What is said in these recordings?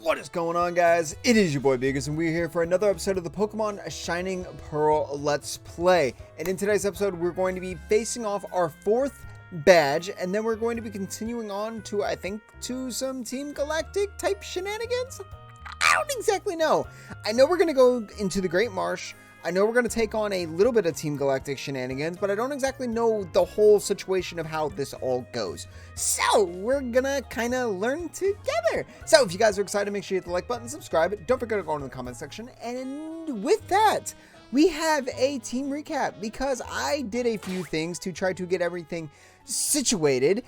What is going on, guys? It is your boy Beagers, and we're here for another episode of the Pokemon Shining Pearl Let's Play. And in today's episode, we're going to be facing off our 4th badge, and then we're going to be continuing on to, I think, to some Team Galactic type shenanigans? I don't exactly know. I know we're going to go into the Great Marsh. I know we're going to take on a little bit of Team Galactic shenanigans, but I don't exactly know the whole situation of how this all goes. So, we're going to kind of learn together. So, if you guys are excited, make sure you hit the like button, subscribe. Don't forget to go into the comment section. And with that, we have a team recap because I did a few things to try to get everything situated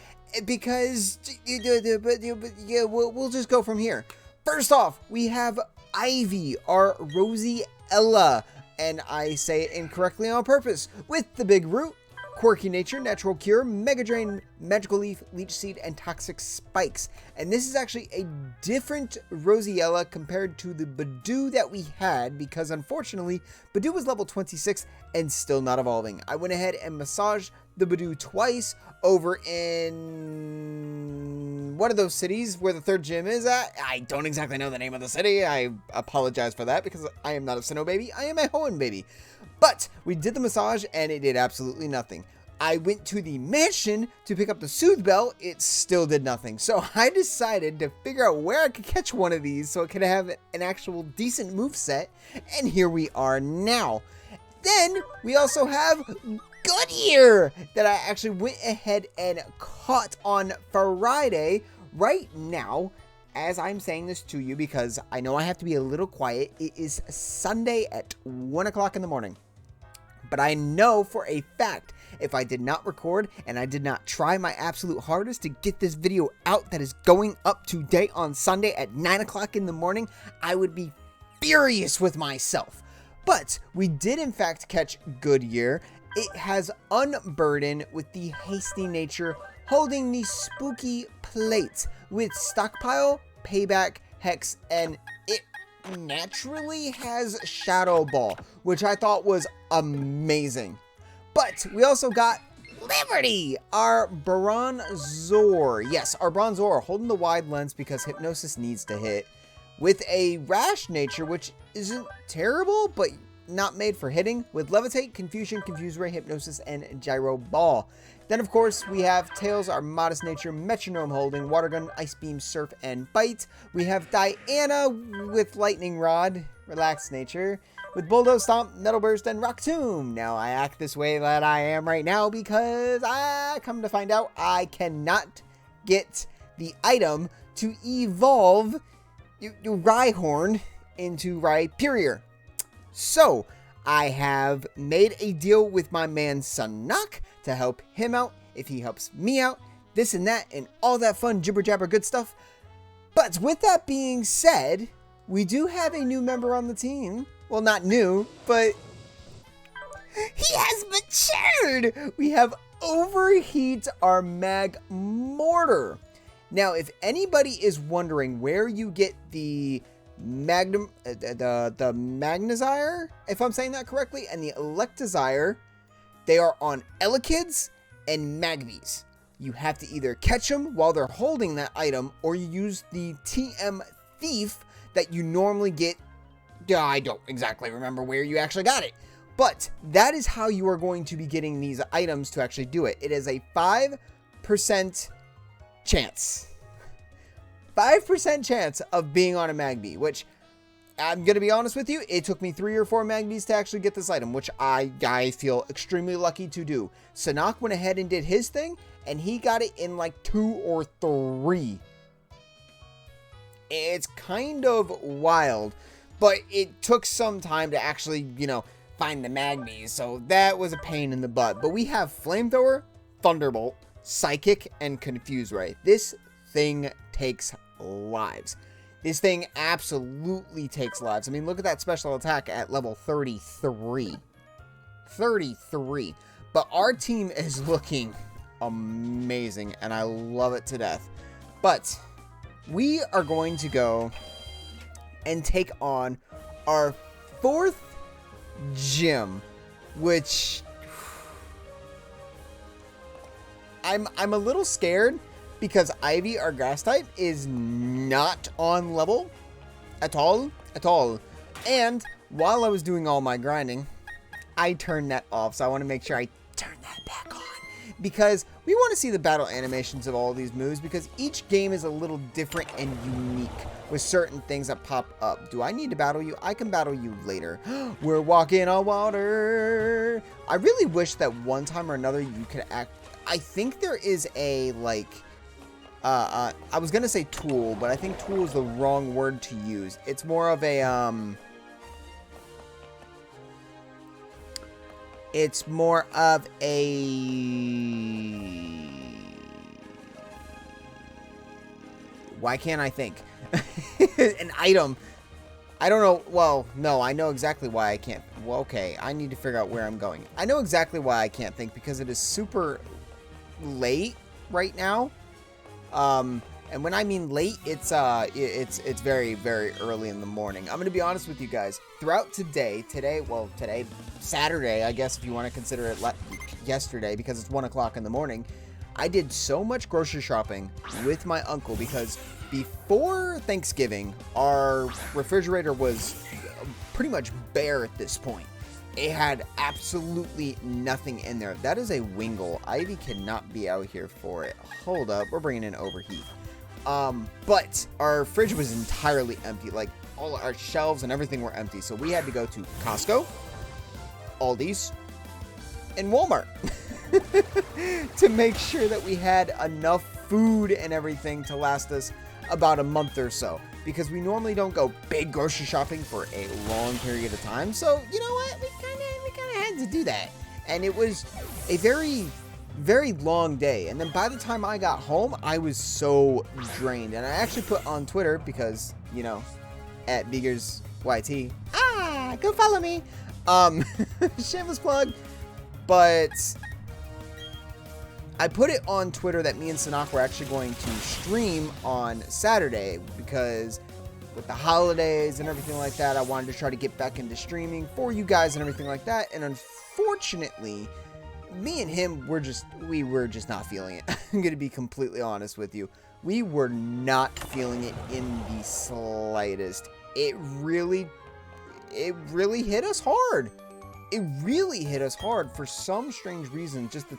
because yeah, we'll just go from here. First off, we have Ivy, our Rosiella. And I say it incorrectly on purpose, with the Big Root, Quirky Nature, Natural Cure, Mega Drain, Magical Leaf, Leech Seed, and Toxic Spikes. And this is actually a different Rosiella compared to the Badoo that we had, because unfortunately, Badoo was level 26 and still not evolving. I went ahead and massaged the Badoo twice over in one of those cities where the 3rd gym is at. I don't exactly know the name of the city. I apologize for that because I am not a Sinnoh baby. I am a Hoenn baby. But we did the massage and it did absolutely nothing. I went to the mansion to pick up the Soothe Bell. It still did nothing. So I decided to figure out where I could catch one of these so it could have an actual decent moveset. And here we are now. Then we also have Goodyear that I actually went ahead and caught on Friday. Right now, as I'm saying this to you, because I know I have to be a little quiet, it is Sunday at 1 o'clock in the morning. But I know for a fact, if I did not record and I did not try my absolute hardest to get this video out that is going up today on Sunday at 9 o'clock in the morning, I would be furious with myself. But we did in fact catch Goodyear. It has Unburden with the Hasty Nature, holding the Spooky Plate with Stockpile, Payback, Hex, and it naturally has Shadow Ball, which I thought was amazing. But we also got Liberty, our Bronzor. Yes, our Bronzor, holding the Wide Lens because Hypnosis needs to hit, with a Rash Nature, which isn't terrible, but not made for hitting, with Levitate, Confusion, Confuse Ray, Hypnosis, and Gyro Ball. Then, of course, we have Tails, our Modest Nature, Metronome holding, Water Gun, Ice Beam, Surf, and Bite. We have Diana with Lightning Rod, Relaxed Nature, with Bulldoze, Stomp, Nettle Burst, and Rock Tomb. Now, I act this way that I am right now because I come to find out I cannot get the item to evolve Rhyhorn into Rhyperior. So, I have made a deal with my man Sanok to help him out if he helps me out, this and that, and all that fun jibber jabber good stuff. But with that being said, we do have a new member on the team. Well, not new, but he has matured. We have Overheat, our Mag Mortar. Now, if anybody is wondering where you get the the Magnezire, if I'm saying that correctly, and the Electivire, they are on Elekids and Magbies. You have to either catch them while they're holding that item, or you use the TM Thief that you normally get. I don't exactly remember where you actually got it, but that is how you are going to be getting these items to actually do it. It is a 5% chance. 5% chance of being on a Magby, which I'm going to be honest with you, it took me 3 or 4 Magbies to actually get this item, which I feel extremely lucky to do. Sanok went ahead and did his thing, and he got it in like 2 or 3. It's kind of wild, but it took some time to actually, find the Magbies, so that was a pain in the butt. But we have Flamethrower, Thunderbolt, Psychic, and Confuse Ray. This thing takes lives. This thing absolutely takes lives. I mean, look at that special attack at level 33. 33. But our team is looking amazing, and I love it to death. But we are going to go and take on our 4th gym, which I'm a little scared because Ivy, our grass type, is not on level At all. And while I was doing all my grinding, I turned that off. So I want to make sure I turn that back on. Because we want to see the battle animations of all of these moves, because each game is a little different and unique with certain things that pop up. Do I need to battle you? I can battle you later. We're walking on water. I really wish that one time or another you could act. I think there is a, like, I was going to say tool, but I think tool is the wrong word to use. It's more of a, it's more of a... Why can't I think? An item. I don't know. Well, no, I know exactly why I can't. Well, okay, I need to figure out where I'm going. I know exactly why I can't think, because it is super late right now. And when I mean late, it's very, very early in the morning. I'm going to be honest with you guys. Throughout today, Saturday, I guess if you want to consider it yesterday, because it's 1 o'clock in the morning, I did so much grocery shopping with my uncle, because before Thanksgiving, our refrigerator was pretty much bare at this point. It had absolutely nothing in there. That is a Wingle. Ivy cannot be out here for it. Hold up, we're bringing in overheat. But our fridge was entirely empty. Like, all our shelves and everything were empty. So we had to go to Costco, Aldi's, and Walmart to make sure that we had enough food and everything to last us about a month or so. Because we normally don't go big grocery shopping for a long period of time. So, you know what? We kind of had to do that. And it was a very, very long day. And then by the time I got home, I was so drained. And I actually put on Twitter, because, you know, at Beagers YT. Go follow me. Shameless plug. But I put it on Twitter that me and Sinnoh were actually going to stream on Saturday, because with the holidays and everything like that, I wanted to try to get back into streaming for you guys and everything like that. And unfortunately, me and him we were just not feeling it. I'm going to be completely honest with you. We were not feeling it in the slightest. It really hit us hard. It really hit us hard for some strange reason, just the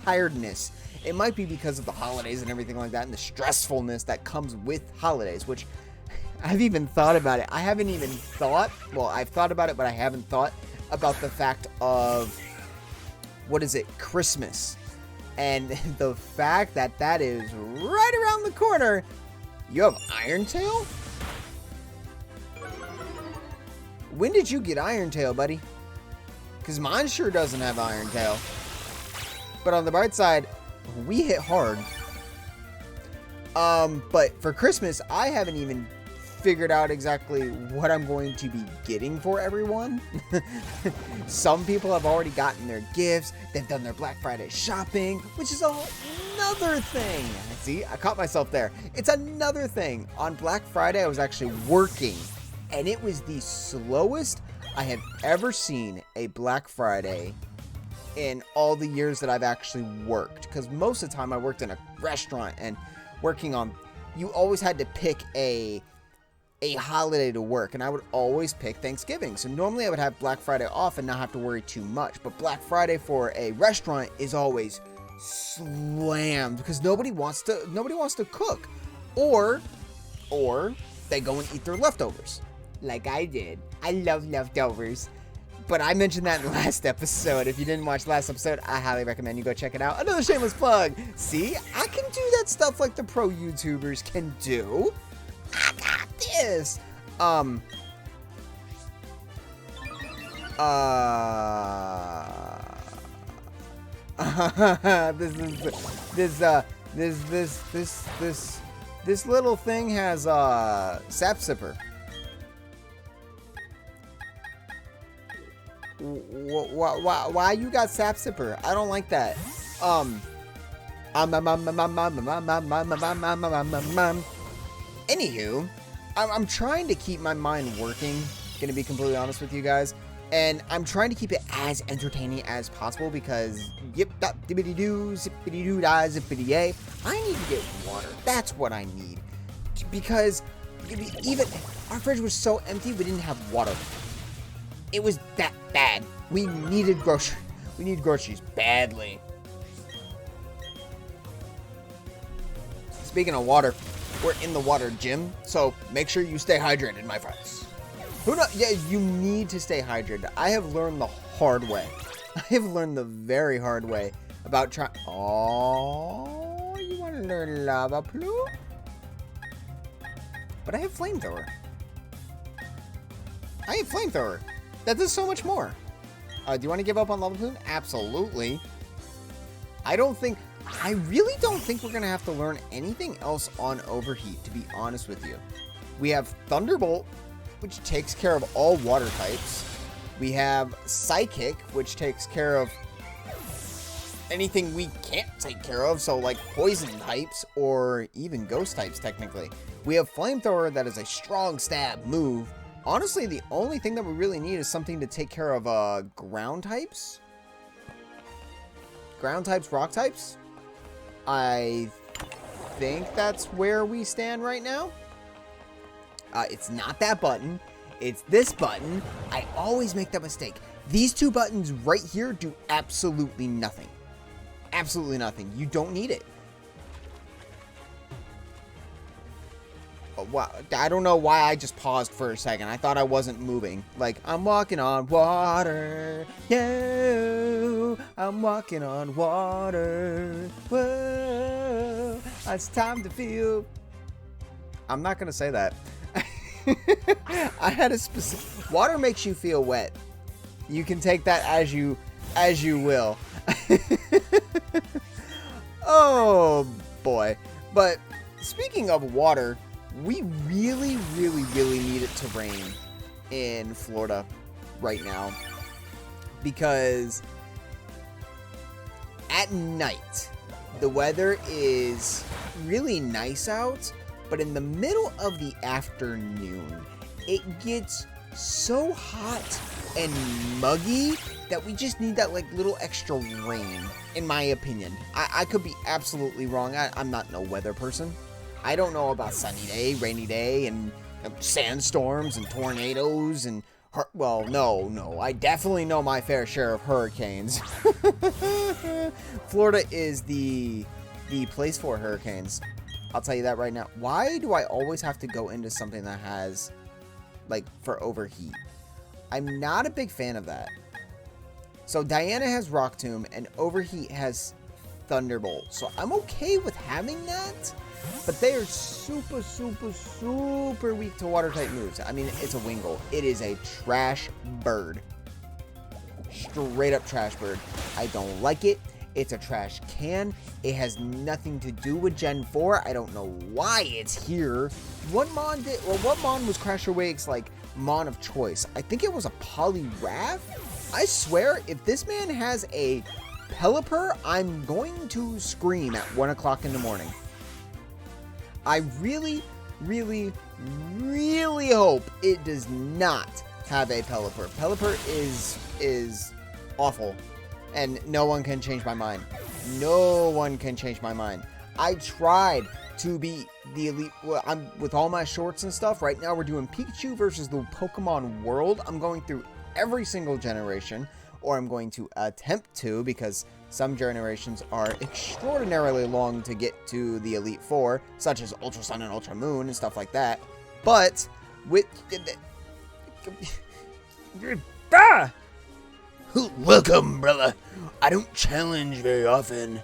tiredness. It might be because of the holidays and everything like that, and the stressfulness that comes with holidays, which I've even thought about it. I haven't even thought, well, I've thought about it, but I haven't thought about the fact of, what is it, Christmas. And the fact that that is right around the corner. You have Irontail? When did you get Irontail, buddy? Because mine sure doesn't have Irontail. But on the bright side, we hit hard. But for Christmas, I haven't even figured out exactly what I'm going to be getting for everyone. Some people have already gotten their gifts. They've done their Black Friday shopping, which is another thing. See, I caught myself there. It's another thing. On Black Friday, I was actually working, and it was the slowest I have ever seen a Black Friday in all the years that I've actually worked. Because most of the time I worked in a restaurant, and working on, you always had to pick a holiday to work, and I would always pick Thanksgiving. So normally I would have Black Friday off and not have to worry too much. But Black Friday for a restaurant is always slammed, because nobody wants to cook, or they go and eat their leftovers. Like I did. I love leftovers. But I mentioned that in the last episode. If you didn't watch the last episode, I highly recommend you go check it out. Another shameless plug. See, I can do that stuff like the pro YouTubers can do. I got this. This little thing has Sap Sipper. Why you got Sap Sipper? I don't like that. Anywho, I'm trying to keep my mind working, gonna be completely honest with you guys, and I'm trying to keep it as entertaining as possible, because yip dop dippity doo zippity doo da zippity yay. I need to get water. That's what I need, because Even our fridge was so empty, we didn't have water. It was that bad. We needed groceries. We need groceries badly. Speaking of water, we're in the water gym, so make sure you stay hydrated, my friends. Who knows? Yeah, you need to stay hydrated. I have learned the hard way. I have learned the very hard way about trying. Oh, you want to learn lava plume? But I have flamethrower. I have flamethrower. That does so much more. Do you want to give up on lava plume? Absolutely. I really don't think we're going to have to learn anything else on overheat, to be honest with you. We have Thunderbolt, which takes care of all water types. We have Psychic, which takes care of anything we can't take care of, so like poison types or even ghost types technically. We have Flamethrower, that is a strong stab move. Honestly, the only thing that we really need is something to take care of ground types. Ground types, rock types. I think that's where we stand right now. It's not that button. It's this button. I always make that mistake. These two buttons right here do absolutely nothing. Absolutely nothing. You don't need it. Wow, I don't know why I just paused for a second. I thought I wasn't moving. Like, I'm walking on water. Yeah, I'm walking on water. Whoa, it's time to feel. I'm not going to say that. I had a specific. Water makes you feel wet. You can take that as you will. Oh, boy. But speaking of water, we really, really, really need it to rain in Florida right now, because at night the weather is really nice out, but in the middle of the afternoon it gets so hot and muggy that we just need that like little extra rain, in my opinion. I could be absolutely wrong. I'm not no weather person. I don't know about sunny day, rainy day, and sandstorms and tornadoes and well, no. I definitely know my fair share of hurricanes. Florida is the place for hurricanes. I'll tell you that right now. Why do I always have to go into something that has like for overheat? I'm not a big fan of that. So Diana has Rock Tomb and Overheat has Thunderbolt. So I'm okay with having that. But they are super, super, super weak to water type moves. I mean, it's a Wingull. It is a trash bird. Straight up trash bird. I don't like it. It's a trash can. It has nothing to do with Gen 4. I don't know why it's here. What Mon did, or what Mon was Crasher Wake's like Mon of choice? I think it was a Poliwrath. I swear, if this man has a Pelipper, I'm going to scream at 1 o'clock in the morning. I really, really, really hope it does not have a Pelipper. Pelipper is awful, and no one can change my mind. No one can change my mind. I tried to be the elite. Well, I'm with all my shorts and stuff. Right now, we're doing Pikachu versus the Pokemon World. I'm going through every single generation, or I'm going to attempt to, because some generations are extraordinarily long to get to the Elite Four, such as Ultra Sun and Ultra Moon and stuff like that. But with welcome, brother. I don't challenge very often.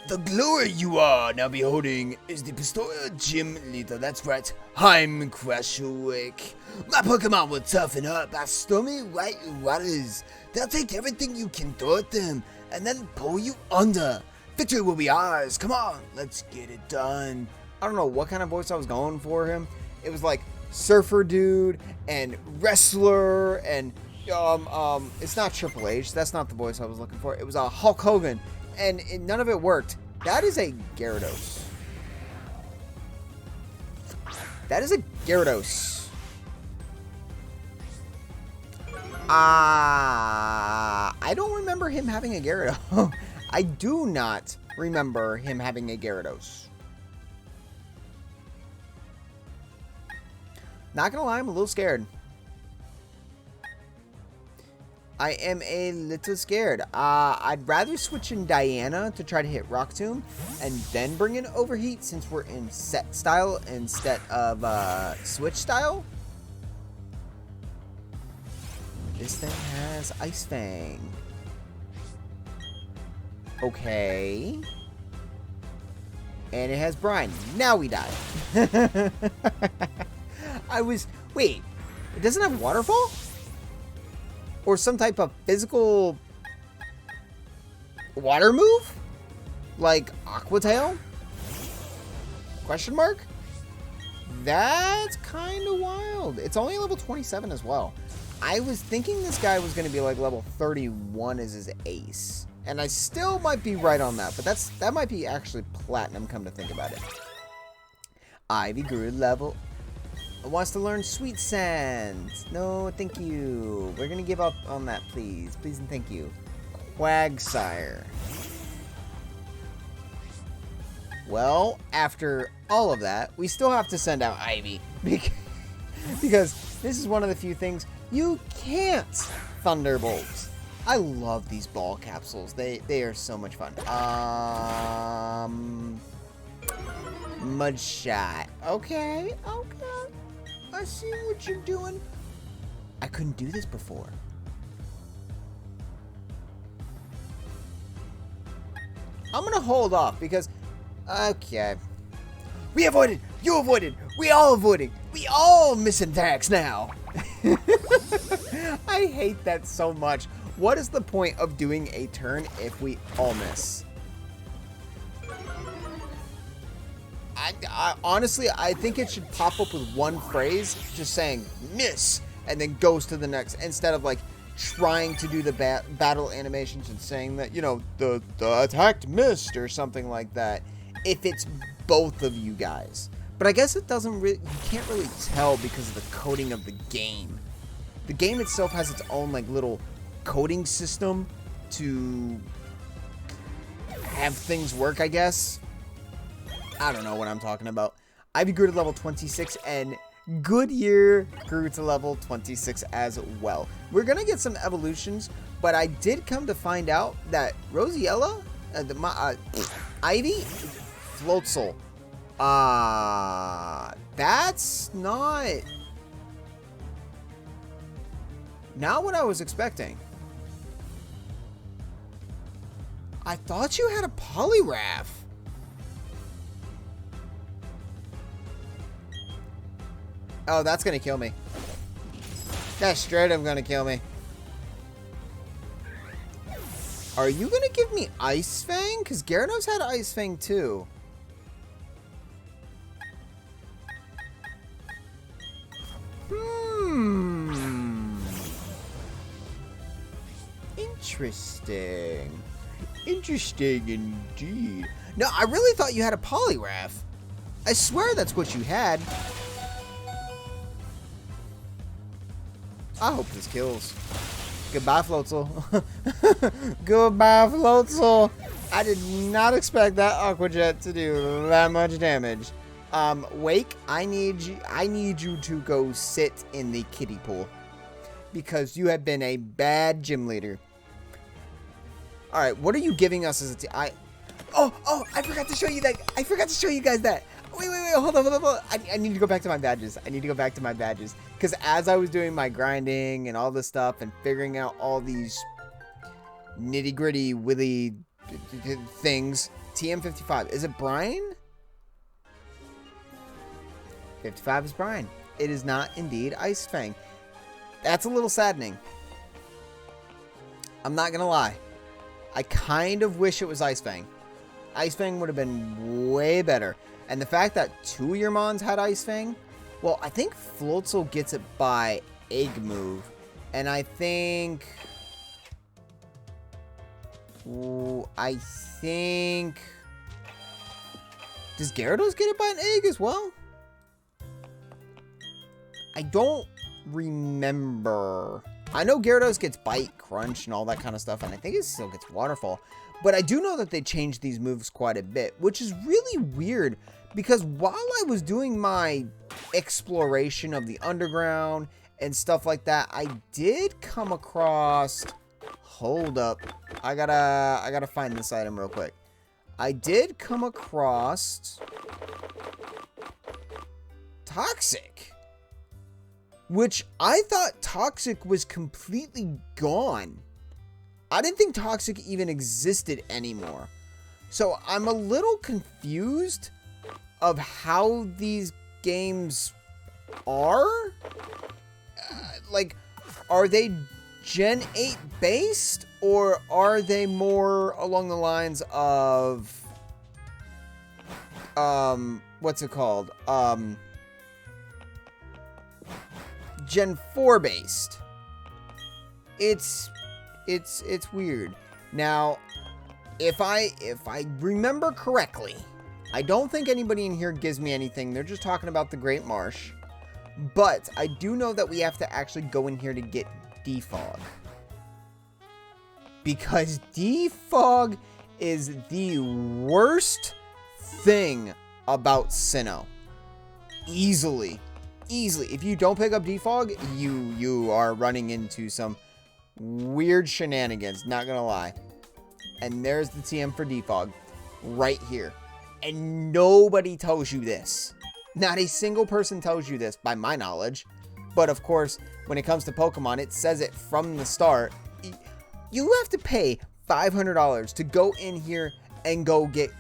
The glory you are now beholding is the Pistoia Gym Leader. That's right, I'm Cagelocke. My Pokemon will toughen up by stormy white waters. They'll take everything you can throw at them and then pull you under. Victory will be ours. Come on, let's get it done. I don't know what kind of voice I was going for him. It was like Surfer Dude and Wrestler and it's not Triple H. That's not the voice I was looking for. It was Hulk Hogan. And none of it worked. That is a Gyarados. That is a Gyarados. I don't remember him having a Gyarados. I do not remember him having a Gyarados. Not gonna lie, I'm a little scared. I am a little scared. I'd rather switch in Diana to try to hit Rock Tomb and then bring in Overheat since we're in set style instead of switch style. This thing has Ice Fang. Okay. And it has Brine. Now we die. Wait, it doesn't have Waterfall? Or some type of physical water move? Like Aqua Tail? Question mark? That's kind of wild. It's only level 27 as well. I was thinking this guy was going to be like level 31 as his ace. And I still might be right on that. But that might be actually platinum, come to think about it. Ivy grew level... wants to learn Sweet Sands. No, thank you. We're going to give up on that, please. Please and thank you. Quagsire. Well, after all of that, we still have to send out Ivy. Because this is one of the few things you can't Thunderbolt. I love these ball capsules. They are so much fun. Mudshot. Okay. I see what you're doing. I couldn't do this before. I'm gonna hold off because, okay. We avoided. You avoided. We all avoided. We all missing attacks now. I hate that so much. What is the point of doing a turn if we all miss? Honestly, I think it should pop up with one phrase, just saying miss, and then goes to the next, instead of like trying to do the battle animations and saying that, you know, the attack missed or something like that, if it's both of you guys. But I guess it doesn't really, you can't really tell because of the coding of the game. The game itself has its own like little coding system to have things work, I guess. I don't know what I'm talking about. Ivy grew to level 26 and Goodyear grew to level 26 as well. We're going to get some evolutions, but I did come to find out that Rosiella, Ivy, Floatzel, that's not what I was expecting. I thought you had a Poliwrath. Oh, that's gonna kill me. That's straight up gonna kill me. Are you gonna give me Ice Fang? Because Gyarados had Ice Fang too. Interesting. Interesting indeed. No, I really thought you had a Poliwrath. I swear that's what you had. I hope this kills. Goodbye, Floatzel. Goodbye, Floatzel. I did not expect that Aqua Jet to do that much damage. Wake, I need you to go sit in the kiddie pool because you have been a bad gym leader. All right, what are you giving us as a team? Oh, I forgot to show you that. I forgot to show you guys that. Wait, hold on. I need to go back to my badges. Because as I was doing my grinding and all this stuff and figuring out all these nitty-gritty, willy things, TM55, is it Brian? 55 is Brian. It is not indeed Ice Fang. That's a little saddening. I'm not going to lie. I kind of wish it was Ice Fang. Ice Fang would have been way better. And the fact that two of your Mons had Ice Fang, well, I think Floatzel gets it by Egg Move. And I think... does Gyarados get it by an egg as well? I don't remember. I know Gyarados gets Bite, Crunch, and all that kind of stuff, and I think it still gets Waterfall. But I do know that they changed these moves quite a bit, which is really weird, because while I was doing my exploration of the underground and stuff like that, I did come across... Hold up. I gotta find this item real quick. I did come across... Toxic. Which I thought Toxic was completely gone. I didn't think Toxic even existed anymore. So I'm a little confused of how these games are. Like, are they Gen 8 based, or are they more along the lines of, what's it called? Gen 4 based. It's weird. Now, if I remember correctly, I don't think anybody in here gives me anything. They're just talking about the Great Marsh. But I do know that we have to actually go in here to get Defog. Because Defog is the worst thing about Sinnoh. Easily. If you don't pick up Defog, you are running into some weird shenanigans, not gonna lie. And there's the TM for Defog right here. And nobody tells you this. Not a single person tells you this, by my knowledge. But of course, when it comes to Pokemon, it says it from the start. You have to pay $500 to go in here and go get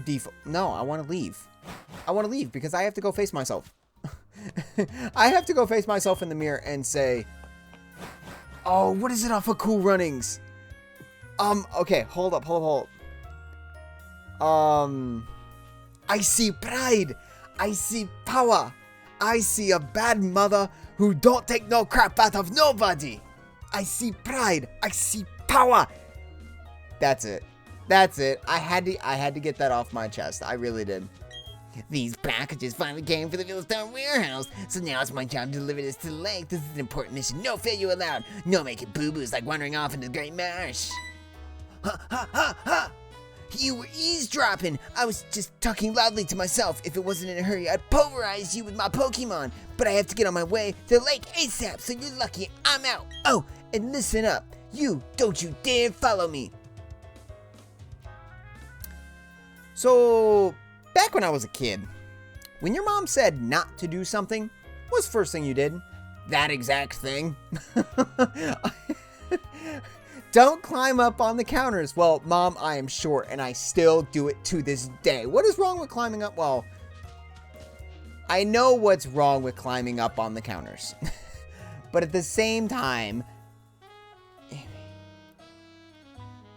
Defog. No, I want to leave. I want to leave because I have to go face myself. I have to go face myself in the mirror and say, oh, what is it off of Cool Runnings? Okay, hold up. I see pride. I see power. I see a bad mother who don't take no crap out of nobody. I see pride. I see power. That's it. I had to get that off my chest. I really did. These packages finally came for the Philistine warehouse, so now it's my job to deliver this to the lake. This is an important mission. No failure allowed. No making boo-boos like wandering off into the Great Marsh. Ha ha ha ha! You were eavesdropping. I was just talking loudly to myself. If it wasn't in a hurry, I'd pulverize you with my Pokemon. But I have to get on my way to the lake ASAP, so you're lucky I'm out. Oh, and listen up. Don't you dare follow me. So, back when I was a kid, when your mom said not to do something, what's the first thing you did? That exact thing. Don't climb up on the counters. Well, Mom, I am short, and I still do it to this day. What is wrong with climbing up? Well, I know what's wrong with climbing up on the counters. But at the same time,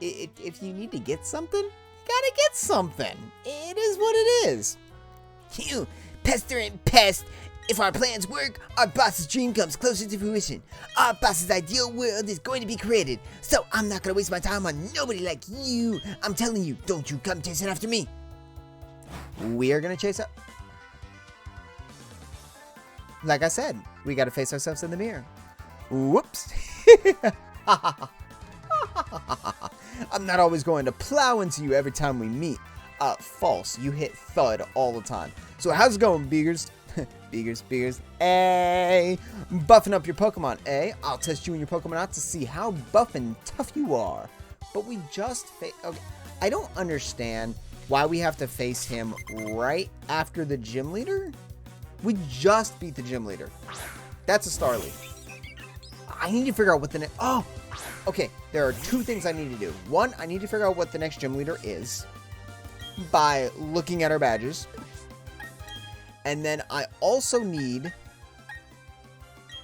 if you need to get something, you gotta get something. It is what it is. You pestering pest. If our plans work, our boss's dream comes closer to fruition. Our boss's ideal world is going to be created. So I'm not going to waste my time on nobody like you. I'm telling you, don't you come chasing after me. We are going to chase up. Like I said, we got to face ourselves in the mirror. Whoops. I'm not always going to plow into you every time we meet. False. You hit thud all the time. So how's it going, Beagers? Beagers, hey, buffing up your Pokemon, eh? I'll test you and your Pokemon out to see how buff and tough you are. But we just okay. I don't understand why we have to face him right after the gym leader. We just beat the gym leader. That's a Starly. I need to figure out what the next... Oh, okay. There are two things I need to do. One, I need to figure out what the next gym leader is by looking at our badges. And then I also need...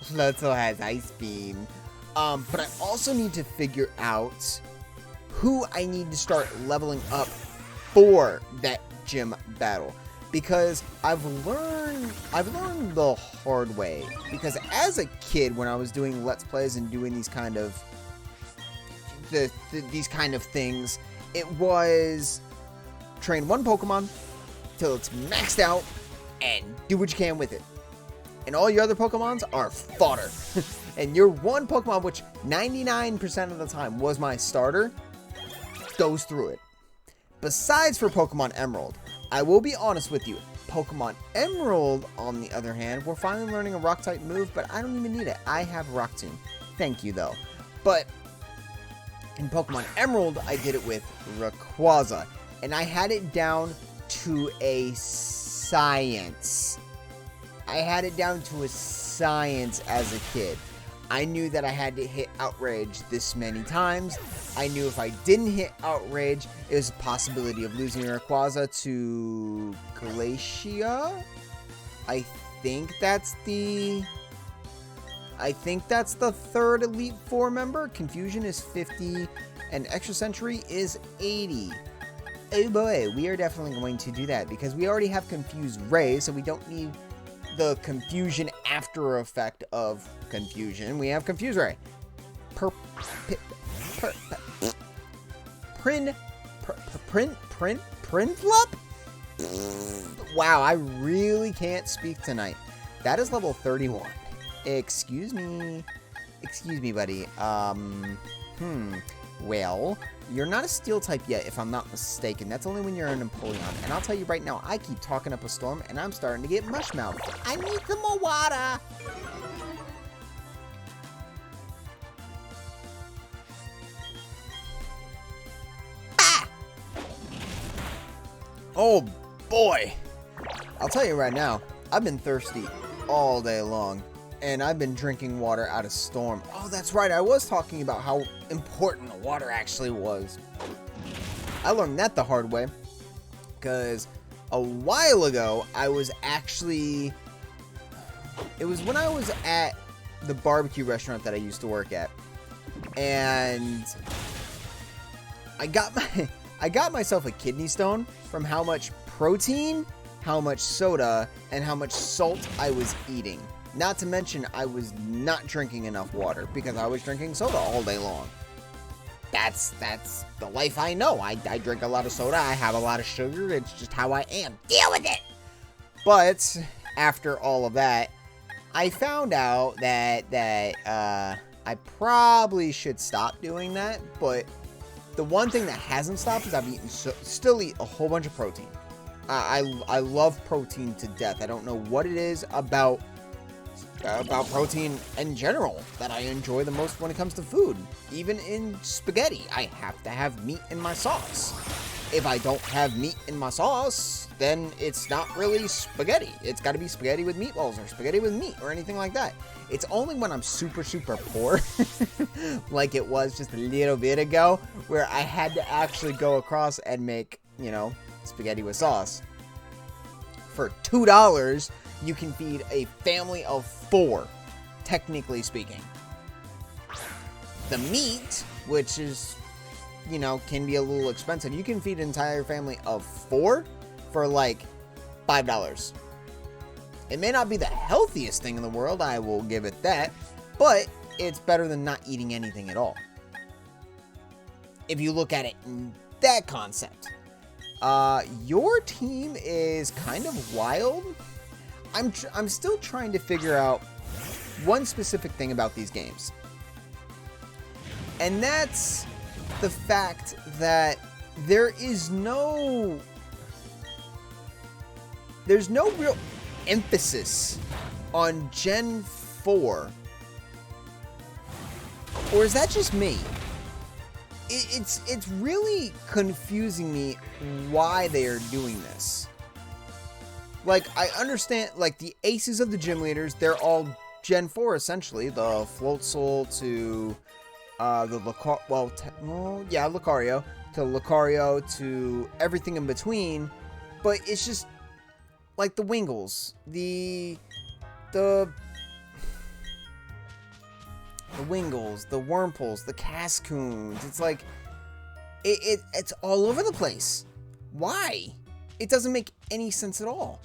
Floatzel has Ice Beam. But I also need to figure out who I need to start leveling up for that gym battle. Because I've learned the hard way. Because as a kid, when I was doing Let's Plays and doing these kind of... these kind of things, it was... train one Pokemon till it's maxed out and do what you can with it. And all your other Pokemons are fodder. And your one Pokemon, which 99% of the time was my starter, goes through it. Besides for Pokemon Emerald, I will be honest with you, Pokemon Emerald, on the other hand, we're finally learning a Rock-type move, but I don't even need it. I have Rock Tomb. Thank you, though. But in Pokemon Emerald, I did it with Rayquaza, and I had it down to a science. I had it down to a science as a kid. I knew that I had to hit Outrage this many times. I knew if I didn't hit Outrage, it was a possibility of losing Rayquaza to Glacia. I think that's the third Elite Four member. Confusion is 50, and Extra Sentry is 80. Oh boy, we are definitely going to do that because we already have Confused Ray, so we don't need the confusion after effect of confusion. We have Confuse Ray. Prinflup? Wow, I really can't speak tonight. That is level 31. Excuse me, buddy. Well, you're not a Steel type yet, if I'm not mistaken. That's only when you're an Empoleon. And I'll tell you right now, I keep talking up a storm, and I'm starting to get mushmouth. I need some more water. Ah! Oh, boy. I'll tell you right now, I've been thirsty all day long. And I've been drinking water out of storm. Oh, that's right. I was talking about how important the water actually was. I learned that the hard way. Because a while ago, I was actually... It was when I was at the barbecue restaurant that I used to work at. And I got myself a kidney stone from how much protein, how much soda, and how much salt I was eating. Not to mention, I was not drinking enough water because I was drinking soda all day long. That's the life I know. I drink a lot of soda. I have a lot of sugar. It's just how I am. Deal with it! But after all of that, I found out that I probably should stop doing that. But the one thing that hasn't stopped is I've still eat a whole bunch of protein. I love protein to death. I don't know what it is about protein in general that I enjoy the most when it comes to food. Even in spaghetti, I have to have meat in my sauce. If I don't have meat in my sauce, then it's not really spaghetti. It's got to be spaghetti with meatballs or spaghetti with meat or anything like that. It's only when I'm super, super poor, like it was just a little bit ago, where I had to actually go across and make, spaghetti with sauce. For $2, you can feed a family of 4, technically speaking. The meat, which is, can be a little expensive, you can feed an entire family of 4 for like $5. It may not be the healthiest thing in the world, I will give it that, but it's better than not eating anything at all. If you look at it in that concept. Your team is kind of wild. I'm still trying to figure out one specific thing about these games. And that's the fact that there's no real emphasis on Gen 4. Or is that just me? It's really confusing me why they are doing this. Like, I understand, like, the aces of the gym leaders, they're all Gen 4, essentially. The Floatzel to, the Lucario, to Lucario to everything in between. But it's just, like, the Wingles, the Wingles, the Wurmples, the Cascoons. It's like, it's all over the place. Why? It doesn't make any sense at all.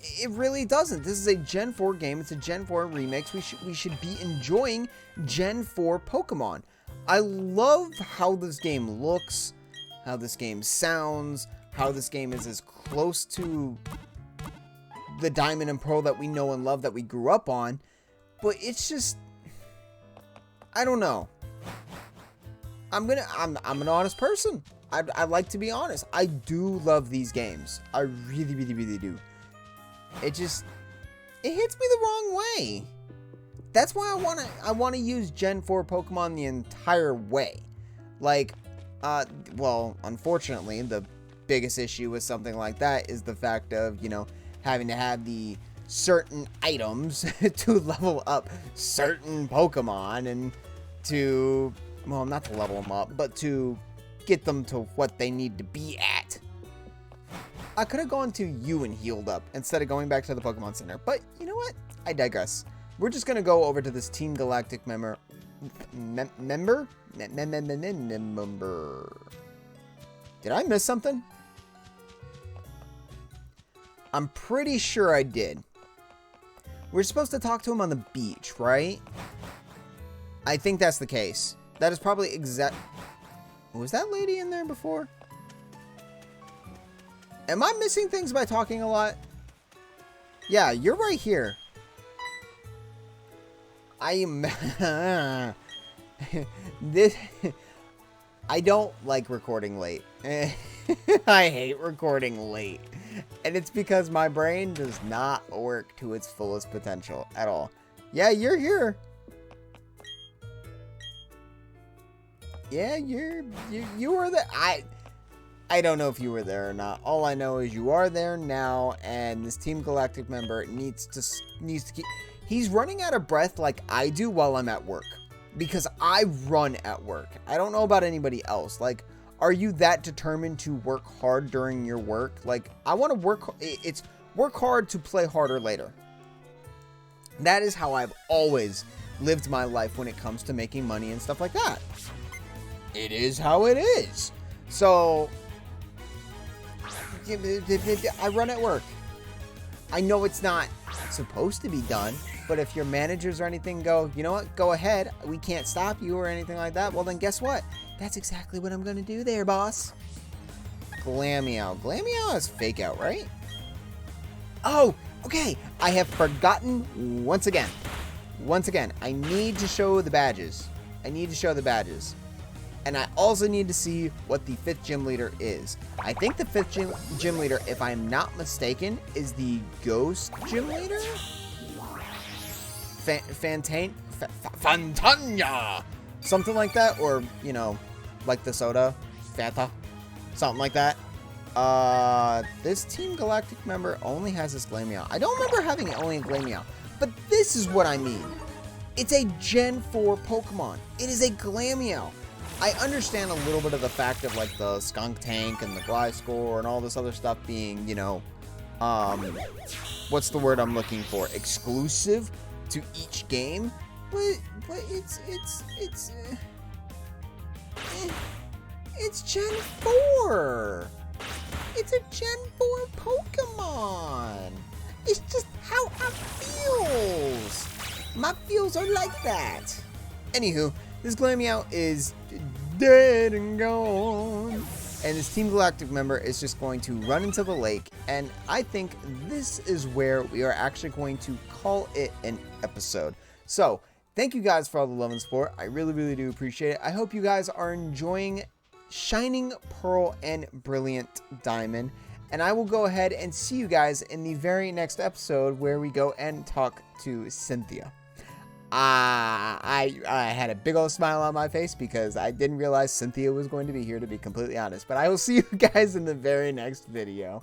It really doesn't. This is a Gen 4 game. It's a Gen 4 remix. We should be enjoying Gen 4 Pokemon. I love how this game looks, how this game sounds, how this game is as close to the Diamond and Pearl that we know and love that we grew up on. But it's just, I don't know. I'm an honest person. I'd like to be honest. I do love these games. I really, really, really do. It hits me the wrong way. That's why I wanna use Gen 4 Pokemon the entire way. Like, well, unfortunately, the biggest issue with something like that is the fact of, you know, having to have the certain items to level up certain Pokemon and to, well, not to level them up, but to get them to what they need to be at. I could have gone to you and healed up instead of going back to the Pokemon Center, but you know what? I digress. We're just going to go over to this Team Galactic member. Did I miss something? I'm pretty sure I did. We're supposed to talk to him on the beach, right? I think that's the case. That is probably Was that lady in there before? Am I missing things by talking a lot? Yeah, you're right here. I am... I don't like recording late. I hate recording late. And it's because my brain does not work to its fullest potential at all. Yeah, you're here. Yeah, you were there. I don't know if you were there or not. All I know is you are there now, and this Team Galactic member needs to keep... He's running out of breath like I do while I'm at work. Because I run at work. I don't know about anybody else. Like, are you that determined to work hard during your work? Like, I want to work... It's work hard to play harder later. That is how I've always lived my life when it comes to making money and stuff like that. It is how it is. So, I run at work. I know it's not supposed to be done, but if your managers or anything go, you know what, go ahead, we can't stop you or anything like that, well then guess what? That's exactly what I'm going to do there, boss. Glameow. Glameow is fake out, right? Oh, okay. I have forgotten once again. Once again, I need to show the badges. I need to show the badges. And I also need to see what the 5th gym leader is. I think the 5th gym leader, if I'm not mistaken, is the ghost gym leader? Fantanya! Something like that, or, you know, like the soda, Fanta, something like that. This Team Galactic member only has this Glameow. I don't remember having only a Glameow, but this is what I mean. It's a Gen 4 Pokemon. It is a Glameow. I understand a little bit of the fact of, like, the Skunk Tank and the Gliscor and all this other stuff being, you know, what's the word I'm looking for? Exclusive to each game, but it's Gen 4. It's a Gen 4 Pokemon. It's just how I feels. My feels are like that. Anywho, this Glameow is dead and gone. And this Team Galactic member is just going to run into the lake. And I think this is where we are actually going to call it an episode. So, thank you guys for all the love and support. I really, really do appreciate it. I hope you guys are enjoying Shining Pearl and Brilliant Diamond. And I will go ahead and see you guys in the very next episode where we go and talk to Cynthia. I had a big old smile on my face because I didn't realize Cynthia was going to be here, to be completely honest. But I will see you guys in the very next video.